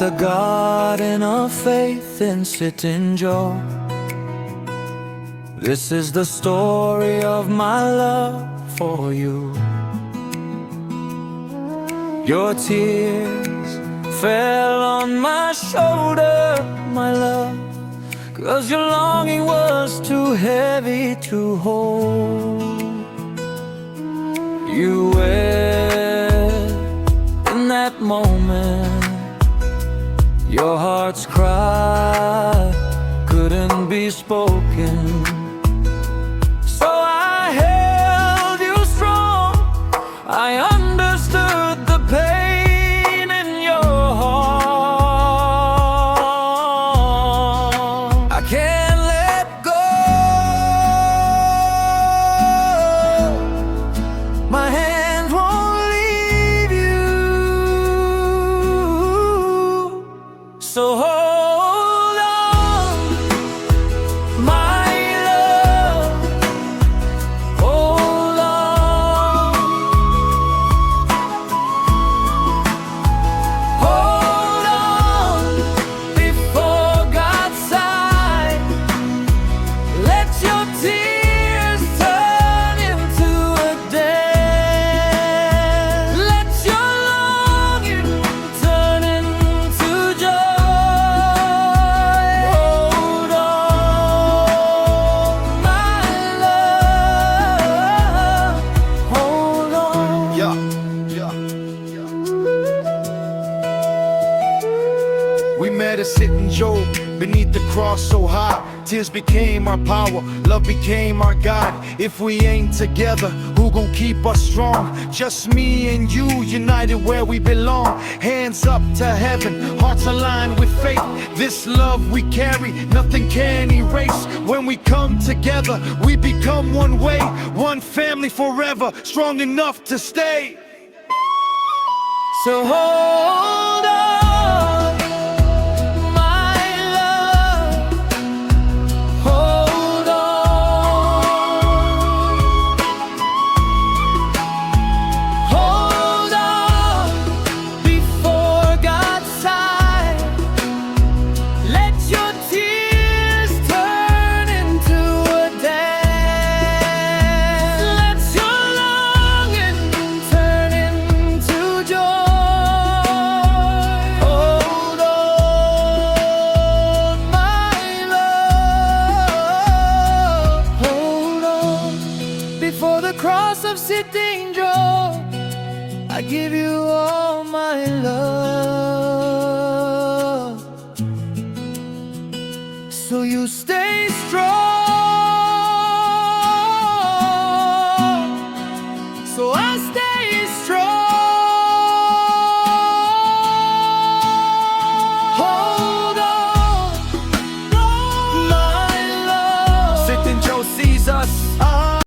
the garden of faith in Sitinjo. This is the story of my love for you. Your tears fell on my shoulder, my love, 'cause your longing was too heavy to hold. You wept in that moment. Your heart's cry couldn't be spoken. So I held you strong. I understood the pain in your heart. I can't let go. My hands won't leave you. So hold on, my love. Hold on. Hold on before God's side. Let your tears turn into a dance. Let your longing turn into joy. Hold on, my love. Hold on. Yeah. We met at Sitinjo, beneath the cross so high. Tears became our power, love became our God. If we ain't together, who gon' keep us strong? Just me and you, united where we belong. Hands up to heaven, hearts aligned with faith. This love we carry, nothing can erase. When we come together, we become one way, one family forever, strong enough to stay. So hold on, my love. Hold on. Hold on before God's side. Let your tears turn into a dance. Let your longing turn into joy. Hold on, my love. Hold on before the cross of Sitinjo. I give you all my love, so you stay strong.